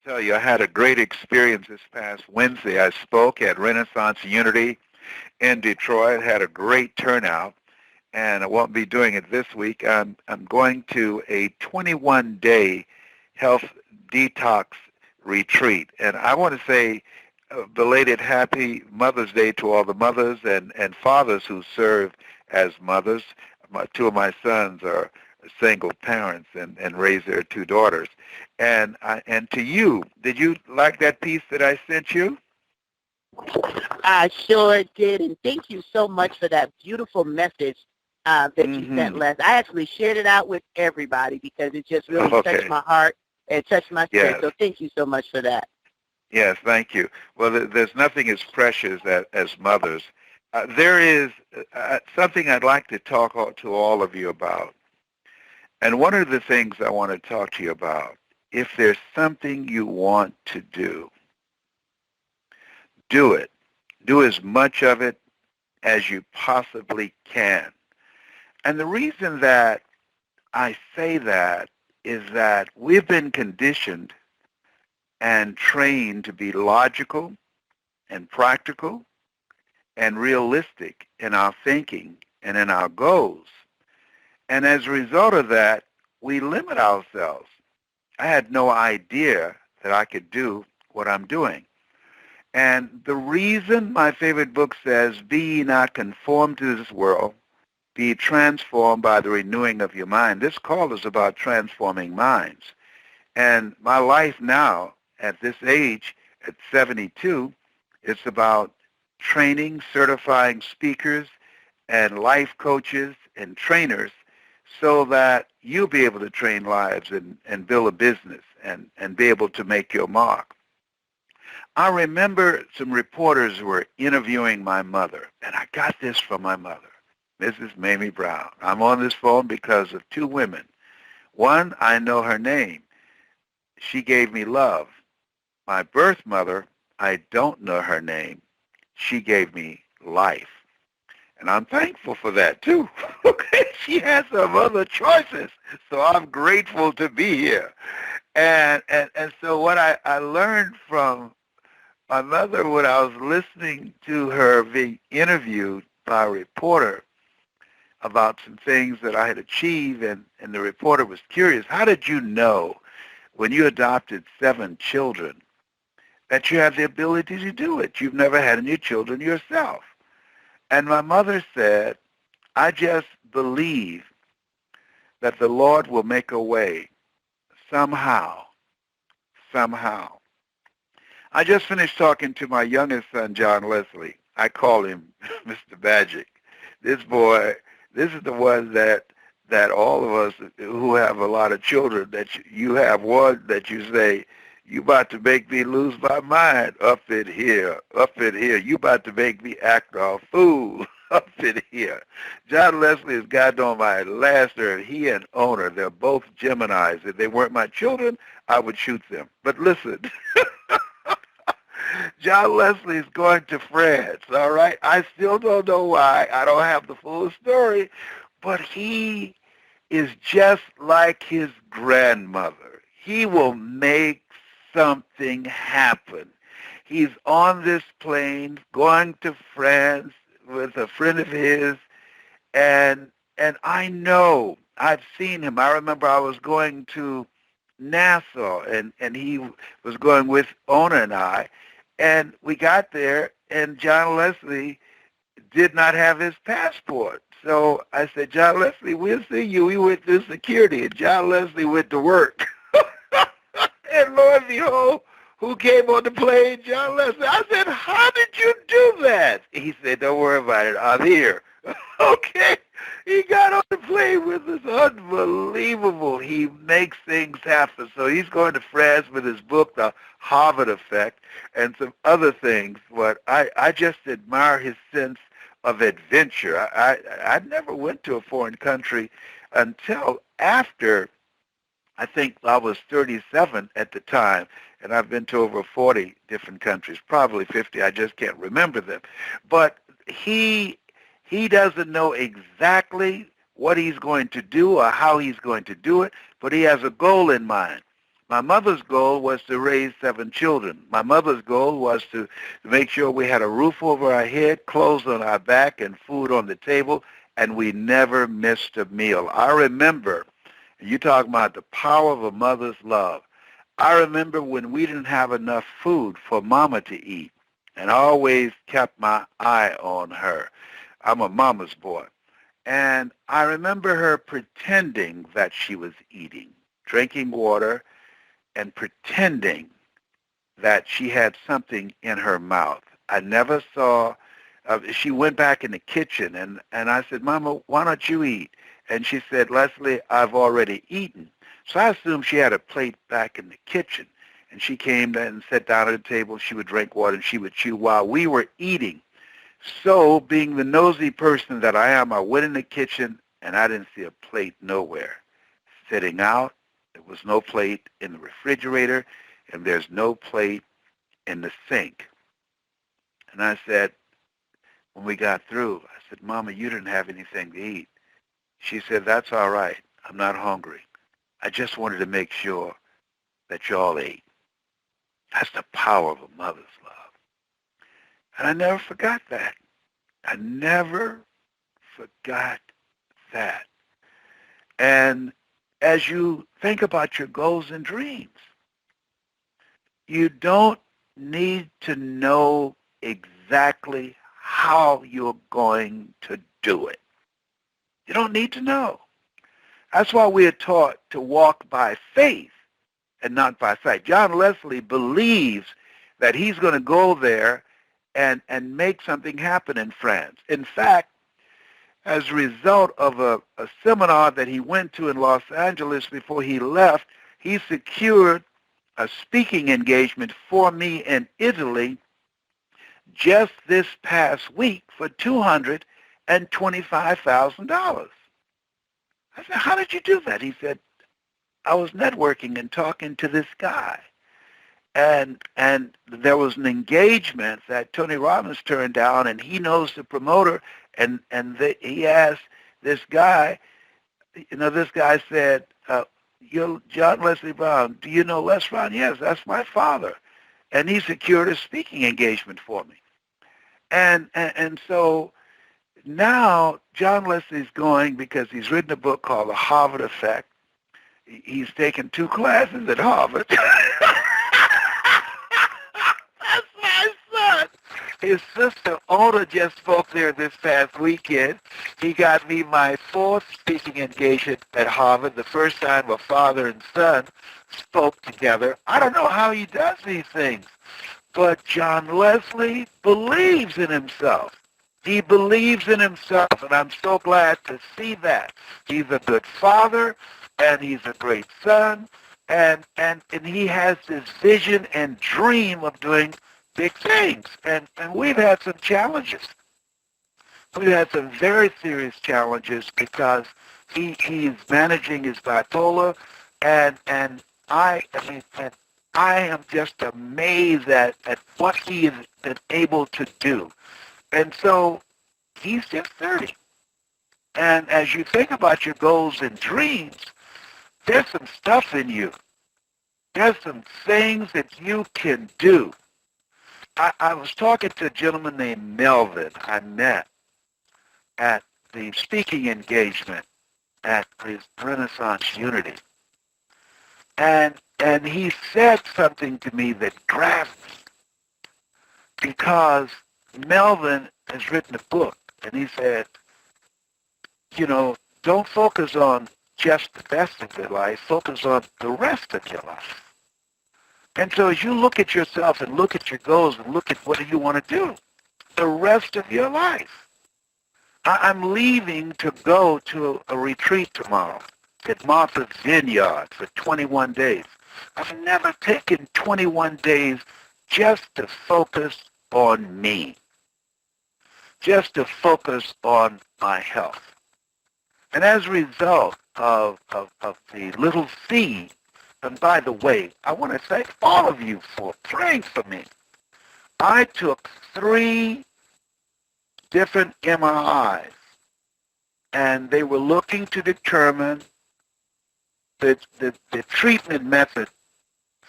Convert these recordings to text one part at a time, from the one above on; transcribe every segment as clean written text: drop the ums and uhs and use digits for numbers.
tell you, I had a great experience this past Wednesday. I spoke at Renaissance Unity in Detroit, had a great turnout, and I won't be doing it this week. I'm going to a 21-day health detox retreat, and I want to say belated happy Mother's Day to all the mothers and fathers who serve as mothers. Two of my sons are single parents and raise their two daughters. And to you, did you like that piece that I sent you? I sure did, and thank you so much for that beautiful message that you sent, Les. I actually shared it out with everybody because it just really touched my heart and touched my spirit. So thank you so much for that. Yes, thank you. Well, there's nothing as precious as mothers. There is something I'd like to talk to all of you about. And one of the things I want to talk to you about, if there's something you want to do it. Do as much of it as you possibly can. And the reason that I say that is that we've been conditioned and trained to be logical and practical and realistic in our thinking and in our goals. And as a result of that, we limit ourselves. I had no idea that I could do what I'm doing. And the reason my favorite book says, be ye not conformed to this world, be transformed by the renewing of your mind. This call is about transforming minds. And my life now, at this age, at 72, it's about training, certifying speakers and life coaches and trainers so that you'll be able to train lives and build a business and be able to make your mark. I remember some reporters were interviewing my mother, and I got this from my mother, Mrs. Mamie Brown. I'm on this phone because of two women. One, I know her name. She gave me love. My birth mother, I don't know her name. She gave me life. And I'm thankful for that, too. Okay, she has some other choices, so I'm grateful to be here. And so what I learned from my mother, when I was listening to her being interviewed by a reporter about some things that I had achieved, and the reporter was curious, how did you know when you adopted 7 children that you have the ability to do it? You've never had any children yourself. And my mother said, I just believe that the Lord will make a way somehow. I just finished talking to my youngest son, John Leslie. I call him Mr. Magic. This boy, this is the one that all of us who have a lot of children, that you have one that you say, you about to make me lose my mind up in here. You about to make me act a fool up in here. John Leslie has gotten on my last nerve. He and Owner, they're both Geminis. If they weren't my children, I would shoot them. But listen, John Leslie is going to France, all right? I still don't know why. I don't have the full story. But he is just like his grandmother. He will make something happen. He's on this plane going to France with a friend of his, and I know, I've seen him. I remember I was going to Nassau, and he was going with Ona and I, and we got there, and John Leslie did not have his passport. So I said, John Leslie, we'll see you. We went through security, and John Leslie went to work. And lo and behold, who came on the plane? John Leslie. I said, how did you do that? He said, don't worry about it. I'm here. Okay. He got on the plane with us. Unbelievable. He makes things happen. So he's going to France with his book, The Harvard Effect, and some other things. But I just admire his sense of adventure. I never went to a foreign country until after, I think I was 37 at the time, and I've been to over 40 different countries, probably 50. I just can't remember them. But he doesn't know exactly what he's going to do or how he's going to do it, but he has a goal in mind. My mother's goal was to raise 7 children. My mother's goal was to make sure we had a roof over our head, clothes on our back, and food on the table, and we never missed a meal. I remember, you talk about the power of a mother's love. I remember when we didn't have enough food for Mama to eat, and I always kept my eye on her. I'm a mama's boy. And I remember her pretending that she was eating, drinking water, and pretending that she had something in her mouth. I never saw, she went back in the kitchen, and I said, Mama, why don't you eat? And she said, Leslie, I've already eaten. So I assumed she had a plate back in the kitchen. And she came and sat down at the table. She would drink water, and she would chew while we were eating. So, being the nosy person that I am, I went in the kitchen, and I didn't see a plate nowhere. Sitting out, there was no plate in the refrigerator, and there's no plate in the sink. And I said, when we got through, I said, Mama, you didn't have anything to eat. She said, that's all right. I'm not hungry. I just wanted to make sure that y'all ate. That's the power of a mother's love. And I never forgot that. I never forgot that. And as you think about your goals and dreams, you don't need to know exactly how you're going to do it. You don't need to know. That's why we are taught to walk by faith and not by sight. John Leslie believes that he's going to go there and make something happen in France. In fact, as a result of a seminar that he went to in Los Angeles before he left, he secured a speaking engagement for me in Italy just this past week for $225,000. I said, how did you do that? He said, I was networking and talking to this guy. And there was an engagement that Tony Robbins turned down, and he knows the promoter, and he asked this guy, this guy said, you're John Leslie Brown. Do you know Les Brown? Yes, that's my father. And he secured a speaking engagement for me. And so now John Leslie's going because he's written a book called The Harvard Effect. He's taken 2 classes at Harvard. That's my son. His sister, Ona, just spoke there this past weekend. He got me my 4th speaking engagement at Harvard, the first time a father and son spoke together. I don't know how he does these things, but John Leslie believes in himself. He believes in himself, and I'm so glad to see that. He's a good father, and he's a great son, and he has this vision and dream of doing big things. And we've had some challenges. We've had some very serious challenges because he's managing his bipolar, and I am just amazed at what he has been able to do. And so he's just 30. And as you think about your goals and dreams, there's some stuff in you. There's some things that you can do. I was talking to a gentleman named Melvin I met at the speaking engagement at his Renaissance Unity. And he said something to me that grabbed me because Melvin has written a book, and he said, don't focus on just the best of your life, focus on the rest of your life. And so as you look at yourself and look at your goals and look at what do you want to do the rest of your life. I'm leaving to go to a retreat tomorrow at Martha's Vineyard for 21 days. I've never taken 21 days just to focus on me, just to focus on my health. And as a result of the little seed, and by the way, I want to thank all of you for praying for me. I took 3 different MRIs, and they were looking to determine the treatment method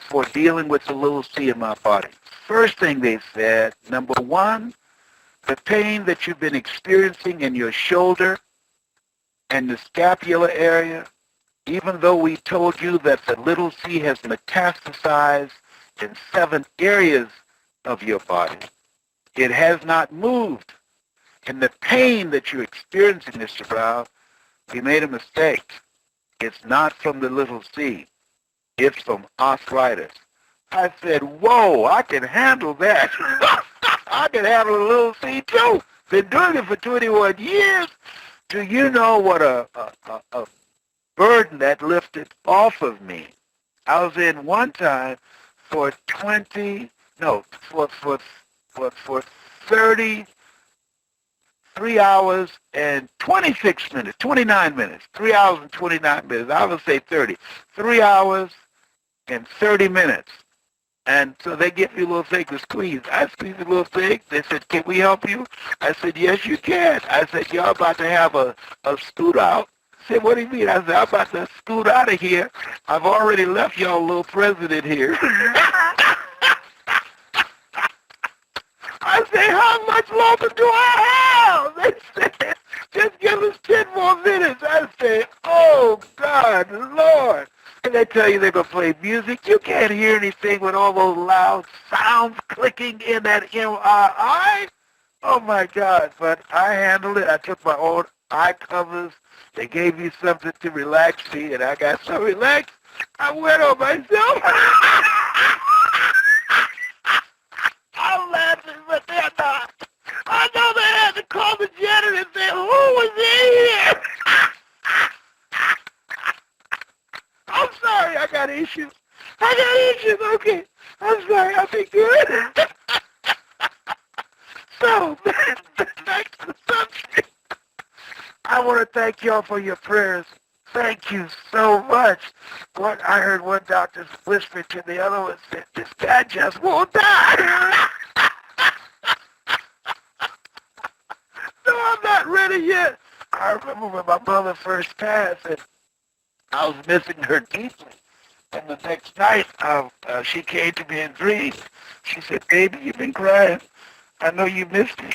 for dealing with the little C in my body. First thing they said, number one, the pain that you've been experiencing in your shoulder and the scapular area, even though we told you that the little C has metastasized in 7 areas of your body, it has not moved. And the pain that you're experiencing, Mr. Brown, we made a mistake. It's not from the little C. It's from arthritis. I said, whoa, I can handle that. I can handle a little C too. Been doing it for 21 years. Do you know what a burden that lifted off of me? I was in one time for 33 hours and 26 minutes, 29 minutes, 3 hours and 29 minutes. I would say 30. 3 hours and 30 minutes. And so they give me a little thing to squeeze. I squeezed a little thing. They said, can we help you? I said, yes, you can. I said, y'all about to have a scoot out. I said, what do you mean? I said, I'm about to scoot out of here. I've already left y'all a little president here. I say, how much longer do I have? They said, just give us 10 more minutes. I say, oh, God, Lord. And they tell you they're going to play music. You can't hear anything with all those loud sounds clicking in that MRI. Oh, my God. But I handled it. I took my own eye covers. They gave me something to relax me, and I got so relaxed, I went on myself. I'm laughing, but they're not. I know they had to call the janitor and say, who was in here? I'm sorry, I got issues. Okay. I'm sorry, I'll be good. So, back to the subject. I want to thank y'all for your prayers. Thank you so much. I heard one doctor whisper to the other one, said, this guy just won't die. No, I'm not ready yet. I remember when my mother first passed, and I was missing her deeply. And the next night, she came to me in dreams. She said, baby, you've been crying. I know you missed me.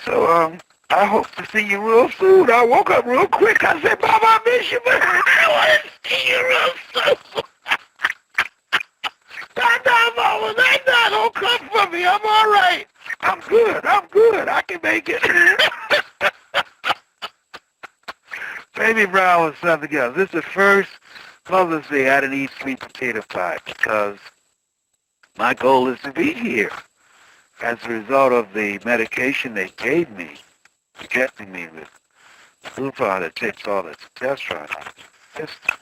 So I hope to see you real soon. I woke up real quick. I said, Mama, I miss you, but I want to see you real soon. Mama, that's not going to come for me. I'm all right. I'm good. I can make it. Baby Brown was something else. This is the first Mother's Day I didn't eat sweet potato pie because my goal is to be here. As a result of the medication they gave me, injecting me with Lupron that takes all the testosterone out of the system,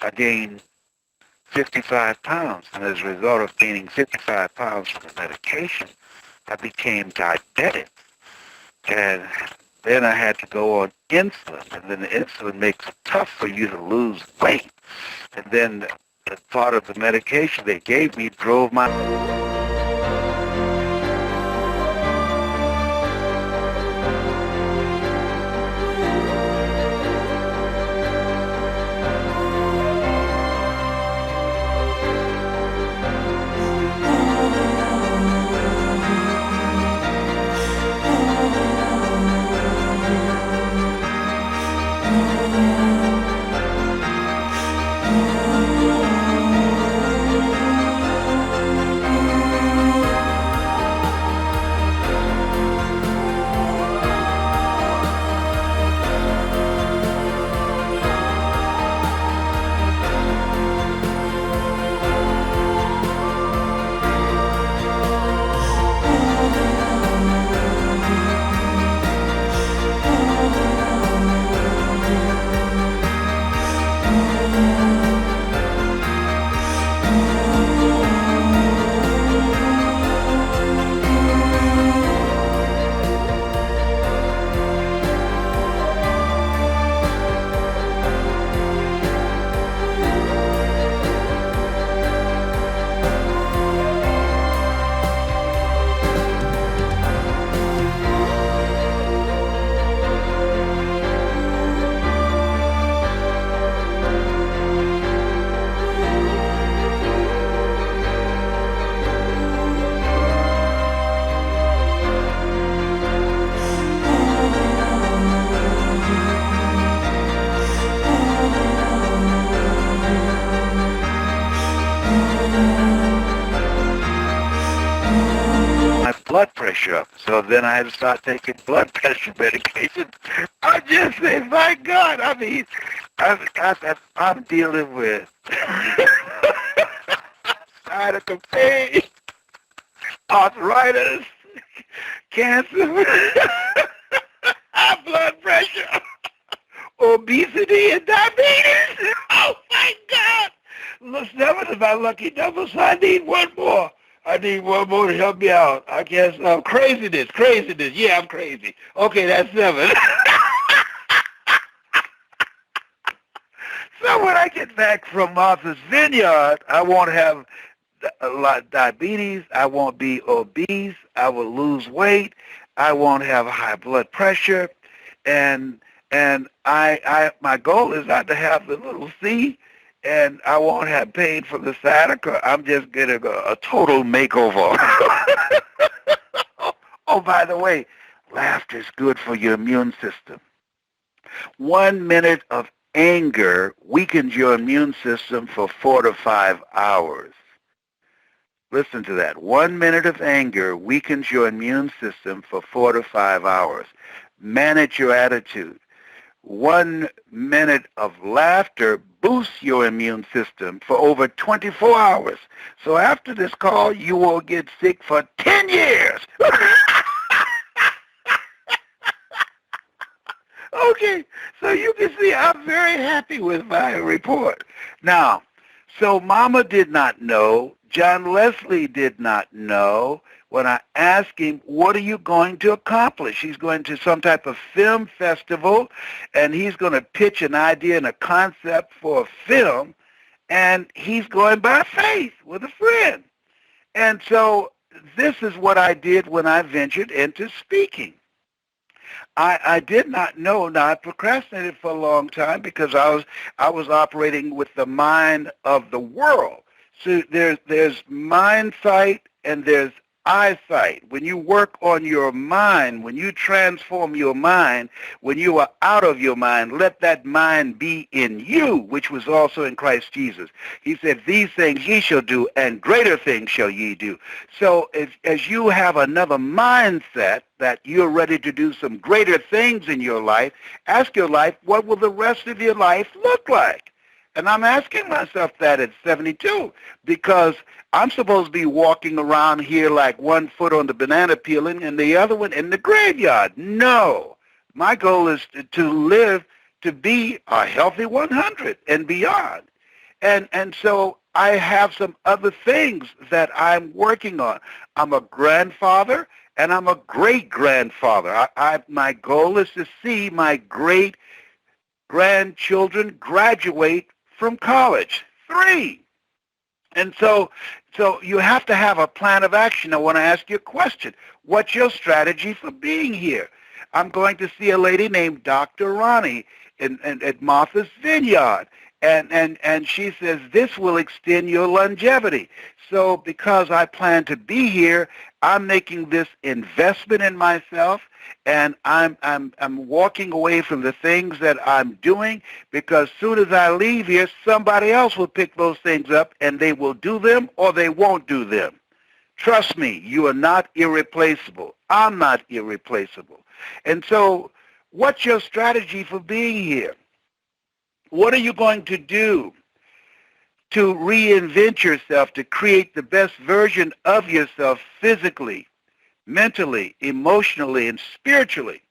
I gained 55 pounds. And as a result of gaining 55 pounds from the medication, I became diabetic. And then I had to go on insulin. And then the insulin makes it tough for you to lose weight. And then the part of the medication they gave me drove my... blood pressure up. So then I had to start taking blood pressure medication. I just say, my God, I mean, I'm dealing with sciatica pain, arthritis, cancer, high blood pressure, obesity, and diabetes. Oh, my God. Look, 7 is my lucky number, so I need one more. I need one more to help me out. I guess craziness. Yeah, I'm crazy. Okay, that's 7. So when I get back from Martha's Vineyard, I won't have a lot of diabetes. I won't be obese. I will lose weight. I won't have high blood pressure, and I my goal is not to have the little C, and I won't have pain from the sciatica. I'm just getting a total makeover. Oh, by the way, laughter is good for your immune system. 1 minute of anger weakens your immune system for 4 to 5 hours. Listen to that. 1 minute of anger weakens your immune system for 4 to 5 hours. Manage your attitude. 1 minute of laughter boosts your immune system for over 24 hours. So after this call, you will get sick for 10 years. Okay, so you can see I'm very happy with my report. Now, so Mama did not know, John Leslie did not know. When I asked him, what are you going to accomplish? He's going to some type of film festival, and he's going to pitch an idea and a concept for a film, and he's going by faith with a friend. And so this is what I did when I ventured into speaking. I did not know. Now, I procrastinated for a long time because I was operating with the mind of the world. So there's mind sight and there's eyesight. When you work on your mind, when you transform your mind, when you are out of your mind, let that mind be in you, which was also in Christ Jesus. He said, these things ye shall do, and greater things shall ye do. So as you have another mindset that you're ready to do some greater things in your life, ask your life, what will the rest of your life look like? And I'm asking myself that at 72 because I'm supposed to be walking around here like 1 foot on the banana peeling and the other one in the graveyard. No. My goal is to live to be a healthy 100 and beyond. And so I have some other things that I'm working on. I'm a grandfather and I'm a great-grandfather. My goal is to see my great-grandchildren graduate from college. 3. And so you have to have a plan of action. I want to ask you a question. What's your strategy for being here? I'm going to see a lady named Dr. Ronnie at Martha's Vineyard. And she says, this will extend your longevity. So because I plan to be here, I'm making this investment in myself, and I'm walking away from the things that I'm doing because soon as I leave here, somebody else will pick those things up, and they will do them or they won't do them. Trust me, you are not irreplaceable. I'm not irreplaceable. And so what's your strategy for being here? What are you going to do to reinvent yourself, to create the best version of yourself physically, mentally, emotionally, and spiritually?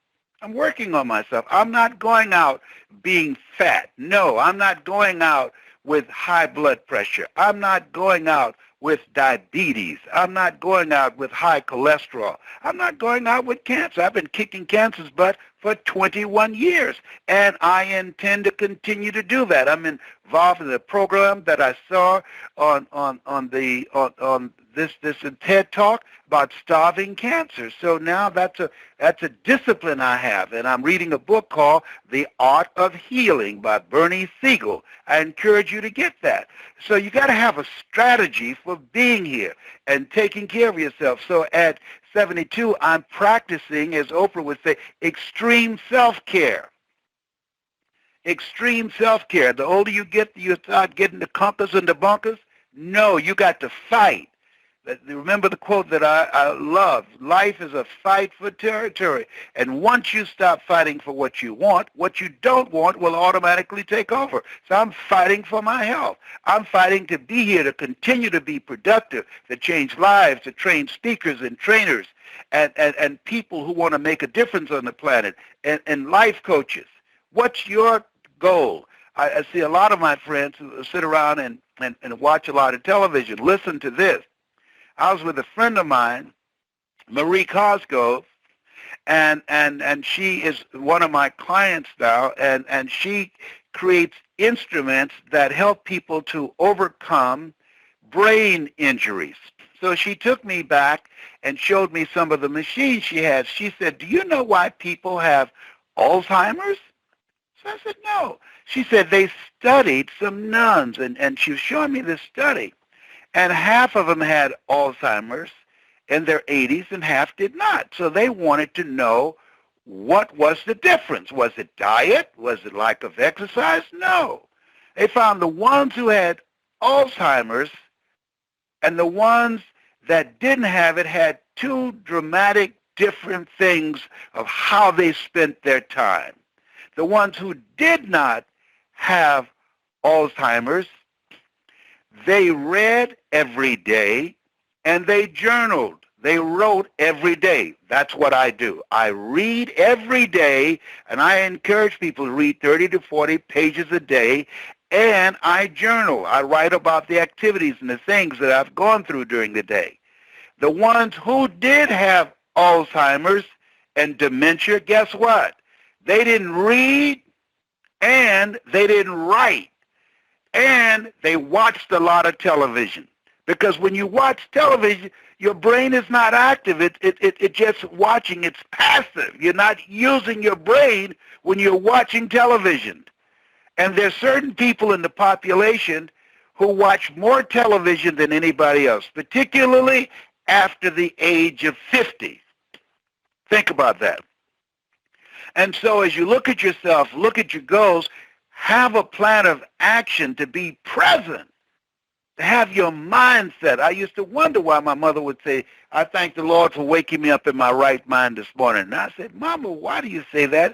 I'm working on myself. I'm not going out being fat. No, I'm not going out with high blood pressure. I'm not going out with diabetes. I'm not going out with high cholesterol. I'm not going out with cancer. I've been kicking cancer's butt for 21 years, and I intend to continue to do that. I'm involved in a program that I saw on this TED Talk about starving cancer. So now that's a discipline I have, and I'm reading a book called The Art of Healing by Bernie Siegel. I encourage you to get that. So you got to have a strategy for being here and taking care of yourself. So at 72, I'm practicing, as Oprah would say, extreme self-care. Extreme self-care. The older you get, you start getting the compass and the bunkers. No, you got to fight. Remember the quote that I love: life is a fight for territory. And once you stop fighting for what you don't want will automatically take over. So I'm fighting for my health. I'm fighting to be here, to continue to be productive, to change lives, to train speakers and trainers and people who want to make a difference on the planet, and life coaches. What's your goal? I see a lot of my friends who sit around and watch a lot of television. Listen to this. I was with a friend of mine, Marie Cosgrove, and she is one of my clients now, and she creates instruments that help people to overcome brain injuries. So she took me back and showed me some of the machines she has. She said, "Do you know why people have Alzheimer's?" So I said, "No." She said they studied some nuns, and she was showing me this study, and half of them had Alzheimer's in their 80s and half did not. So they wanted to know what was the difference. Was it diet? Was it lack of exercise? No. They found the ones who had Alzheimer's and the ones that didn't have it had two dramatic different things of how they spent their time. The ones who did not have Alzheimer's, they read every day and they journaled. They wrote every day. That's what I do. I read every day, and I encourage people to read 30 to 40 pages a day, and I journal. I write about the activities and the things that I've gone through during the day. The ones who did have Alzheimer's and dementia, guess what? They didn't read and they didn't write, and they watched a lot of television. Because when you watch television, your brain is not active. It's just watching. It's passive. You're not using your brain when you're watching television. And there's certain people in the population who watch more television than anybody else, particularly after the age of 50. Think about that. And so as you look at yourself, look at your goals, have a plan of action to be present, to have your mindset. I used to wonder why my mother would say, "I thank the Lord for waking me up in my right mind this morning." And I said, "Mama, why do you say that?"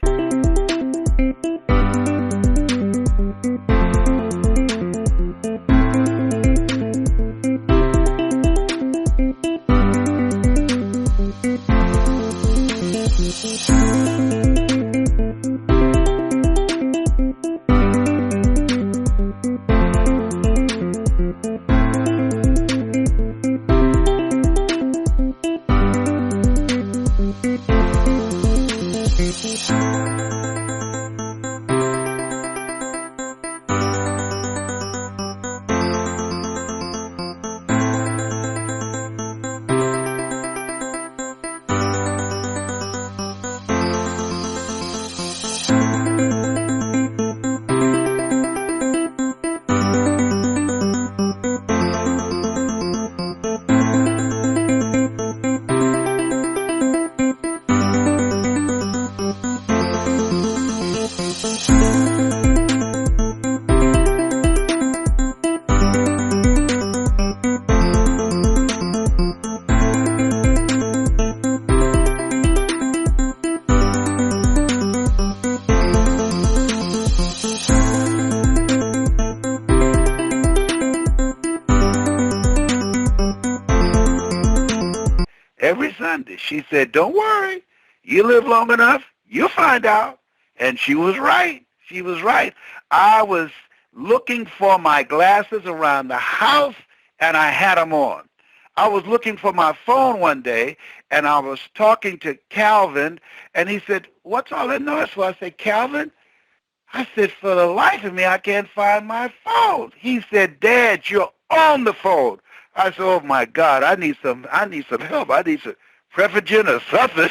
Every Sunday. She said, "Don't worry. You live long enough, you'll find out." And she was right. She was right. I was looking for my glasses around the house, and I had them on. I was looking for my phone one day, and I was talking to Calvin, and he said, "What's all that noise for?" I said, "Calvin," I said, "for the life of me, I can't find my phone." He said, "Dad, you're on the phone." I said, "Oh my God, I need some help. I need some Prevagen or something."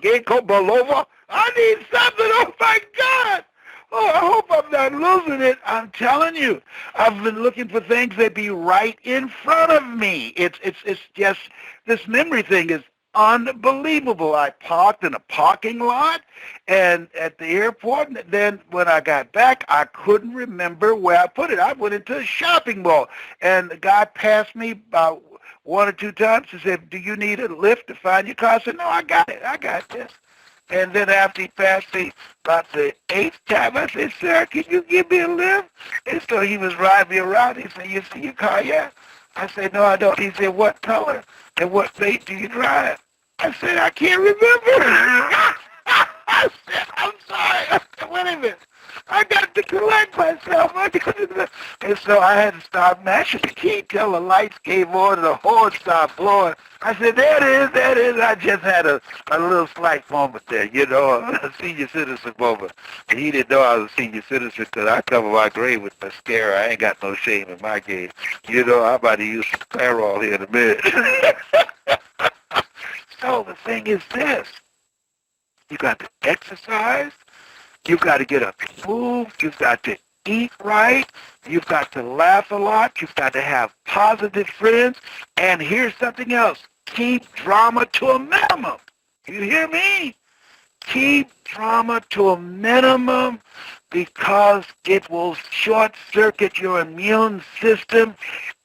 Ginkgo biloba. I need something. Oh my God. Oh, I hope I'm not losing it. I'm telling you, I've been looking for things that be right in front of me. It's just, this memory thing is unbelievable. I parked in a parking lot and at the airport, and then when I got back, I couldn't remember where I put it. I went into a shopping mall, and the guy passed me one or two times. He said, do you need a lift to find your car? I said, no, I got it. I got this. And then after he passed me about the eighth time, I said, sir, can you give me a lift? And so he was riding me around. He said, you see your car yet? I said, no, I don't. He said, what color and what state do you drive? I said, I can't remember. I said, I'm sorry. I said, wait a minute. I got to collect myself. And so I had to start mashing the key till the lights came on and the horn started blowing. I said, there it is. I just had a little slight moment there, a senior citizen moment. And he didn't know I was a senior citizen because I cover my grave with mascara. I ain't got no shame in my game. I'm about to use some Clairol here in a minute. So the thing is this. You got to exercise. You've got to get up and move. You've got to eat right. You've got to laugh a lot. You've got to have positive friends. And here's something else. Keep drama to a minimum. You hear me? Keep drama to a minimum because it will short-circuit your immune system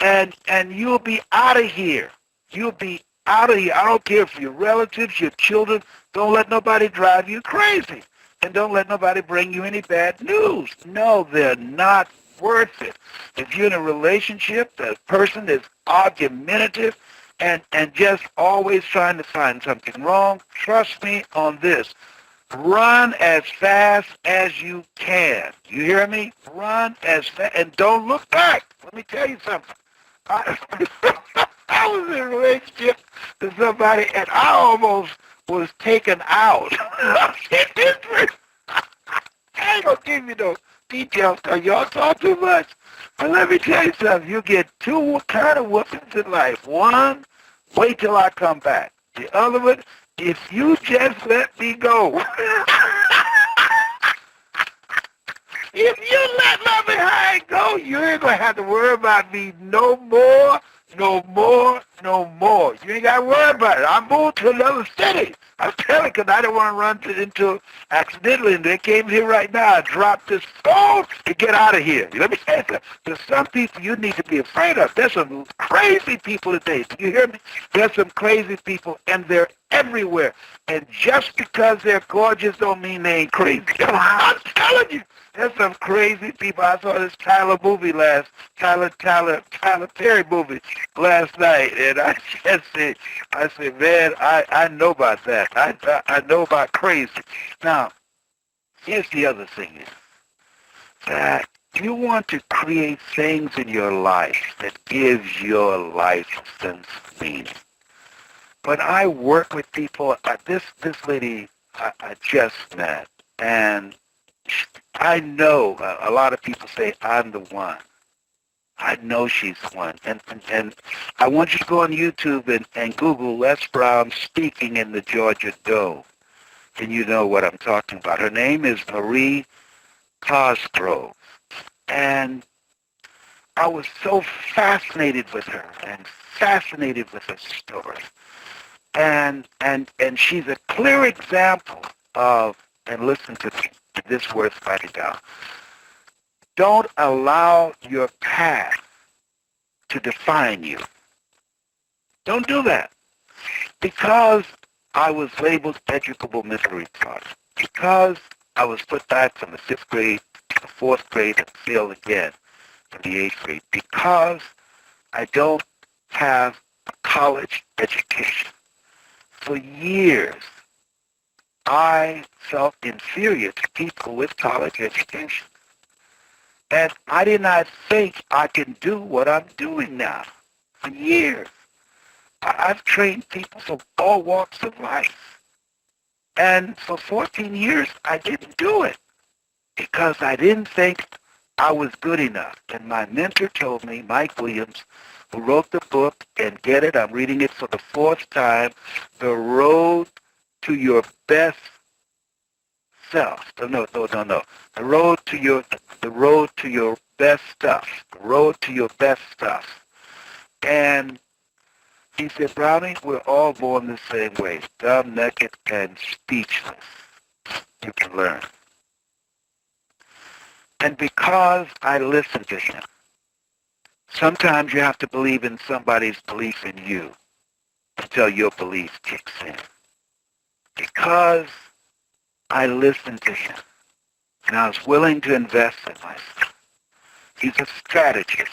and you'll be out of here. You'll be out of here. I don't care if your relatives, your children, don't let nobody drive you crazy. And don't let nobody bring you any bad news. No, they're not worth it. If you're in a relationship, the person is argumentative and just always trying to find something wrong, trust me on this. Run as fast as you can. You hear me? Run as fast and don't look back. Let me tell you something. I was in a relationship with somebody and I almost was taken out. I ain't going to give you no details because y'all talk too much. But let me tell you something. You get two kind of whoopings in life. One, wait till I come back. The other one, if you just let me go. If you let love behind go, you ain't going to have to worry about me no more. No more, no more. You ain't got to worry about it. I moved to another city. I'm telling you, because I didn't want to run into accidentally, and they came here right now. I dropped this phone to get out of here. Let me say something. There's some people you need to be afraid of. There's some crazy people today. Do you hear me? There's some crazy people, and they're everywhere. And just because they're gorgeous don't mean they ain't crazy. I'm telling you. There's some crazy people. I saw this Tyler Perry movie last night, and I said, man, I know about that. I know about crazy. Now, here's the other thing is that you want to create things in your life that gives your life sense of meaning. When I work with people, this lady I just met, and I know a lot of people say, I'm the one. I know she's the one. And I want you to go on YouTube and Google Lesbrown speaking in the Georgia Dome. And you know what I'm talking about. Her name is Marie Cosgrove. And I was so fascinated with her and fascinated with her story. And she's a clear example of, and listen to me, this worth writing down. Don't allow your past to define you. Don't do that. Because I was labeled educable mentally retarded, because I was put back from the 5th grade to the 4th grade and failed again from the 8th grade, because I don't have a college education. For years, I felt inferior to people with college education. And I did not think I can do what I'm doing now. For years, I've trained people from all walks of life. And for 14 years, I didn't do it because I didn't think I was good enough. And my mentor told me, Mike Williams, who wrote the book, and get it, I'm reading it for the 4th time, The Road to Your Best Self. No. The road to your best stuff. The road to your best stuff. And he said, Brownie, we're all born the same way, dumb, naked, and speechless. You can learn. And because I listened to him, Sometimes you have to believe in somebody's belief in you until your belief kicks in. Because I listened to him and I was willing to invest in myself. He's a strategist.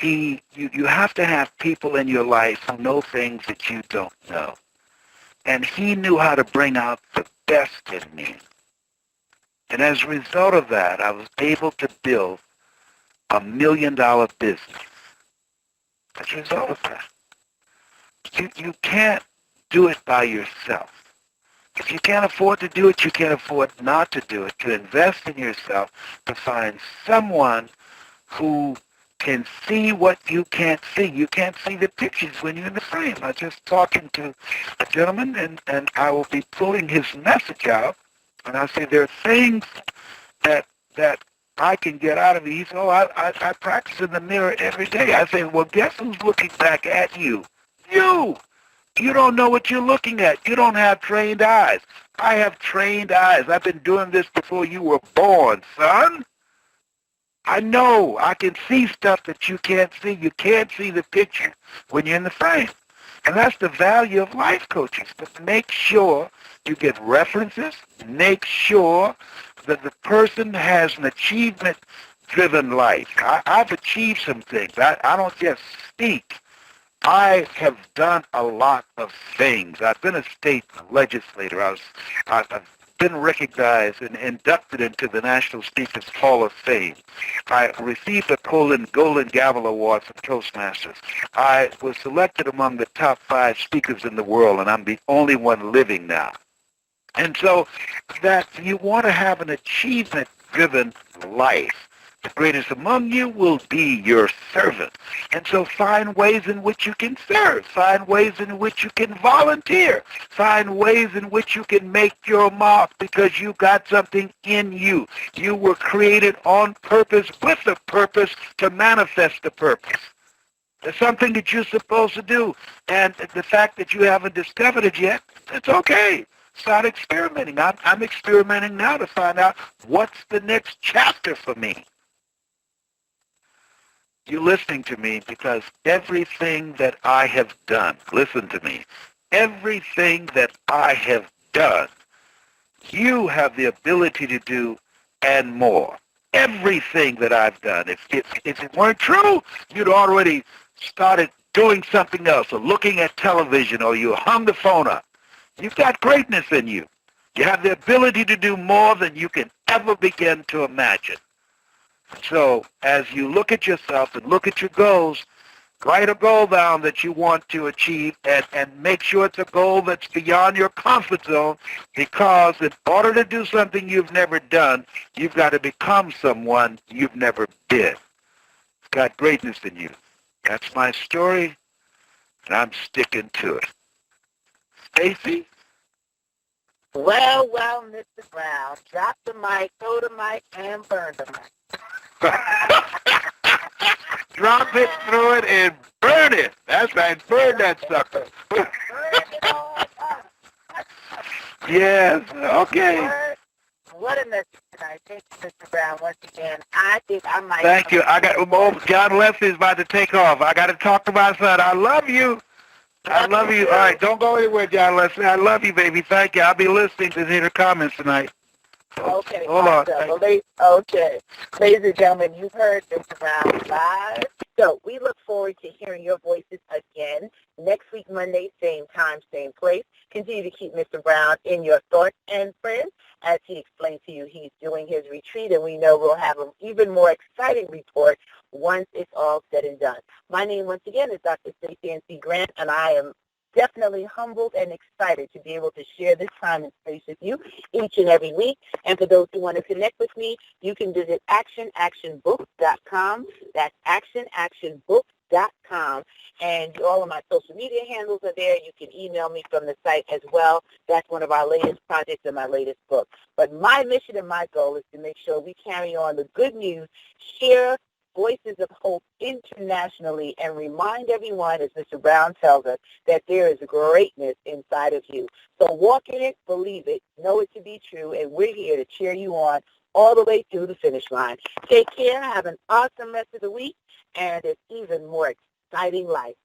You have to have people in your life who know things that you don't know. And he knew how to bring out the best in me. And as a result of that, I was able to build $1 million business. As a result of that. You can't do it by yourself. If you can't afford to do it, you can't afford not to do it, to invest in yourself, to find someone who can see what you can't see. You can't see the pictures when you're in the frame. I was just talking to a gentleman, and I will be pulling his message out, and I say, there are things that I can get out of it. He said, oh, I practice in the mirror every day. I say, well, guess who's looking back at you? You! You don't know what you're looking at. You don't have trained eyes. I have trained eyes. I've been doing this before you were born, son. I know. I can see stuff that you can't see. You can't see the picture when you're in the frame. And that's the value of life coaching. But make sure you get references. Make sure that the person has an achievement-driven life. I've achieved some things. I don't just speak. I have done a lot of things. I've been a state legislator. I've been recognized and inducted into the National Speakers Hall of Fame. I received a Golden Gavel Award from Toastmasters. I was selected among the top 5 speakers in the world, and I'm the only one living now. And so that you want to have an achievement-driven life. The greatest among you will be your servant. And so find ways in which you can serve. Find ways in which you can volunteer. Find ways in which you can make your mark because you got something in you. You were created on purpose with a purpose to manifest the purpose. There's something that you're supposed to do. And the fact that you haven't discovered it yet, it's okay. Start experimenting. I'm experimenting now to find out what's the next chapter for me. You're listening to me because everything that I have done, listen to me, everything that I have done, you have the ability to do and more. Everything that I've done. If it weren't true, you'd already started doing something else or looking at television or you hung the phone up. You've got greatness in you. You have the ability to do more than you can ever begin to imagine. So as you look at yourself and look at your goals, write a goal down that you want to achieve and make sure it's a goal that's beyond your comfort zone because in order to do something you've never done, you've got to become someone you've never been. It's got greatness in you. That's my story, and I'm sticking to it. Stacy? Well, Mr. Brown, drop the mic, throw the mic, and burn the mic. Drop it, throw it, and burn it. That's right. Burn that sucker. Burn it all up. Yes. Okay. What a message tonight. Thank you, Mr. Brown, once again. I think I might... Thank you. John Leslie's about to take off. I got to talk to my son. I love you. I love you. All right. Don't go anywhere, John Leslie. I love you, baby. Thank you. I'll be listening to hear the comments tonight. Okay. Hold on. Okay. Ladies and gentlemen, you've heard Mr. Brown live. So we look forward to hearing your voices again next week, Monday, same time, same place. Continue to keep Mr. Brown in your thoughts and prayers as he explained to you he's doing his retreat, and we know we'll have an even more exciting report once it's all said and done. My name, once again, is Dr. Stacey N.C. Grant, and I am definitely humbled and excited to be able to share this time and space with you each and every week. And for those who want to connect with me, you can visit actionactionbook.com. That's actionactionbook.com. And all of my social media handles are there. You can email me from the site as well. That's one of our latest projects and my latest book. But my mission and my goal is to make sure we carry on the good news, share voices of hope internationally and remind everyone, as Mr. Brown tells us, that there is greatness inside of you. So walk in it, believe it, know it to be true, and we're here to cheer you on all the way through the finish line. Take care, have an awesome rest of the week, and an even more exciting life.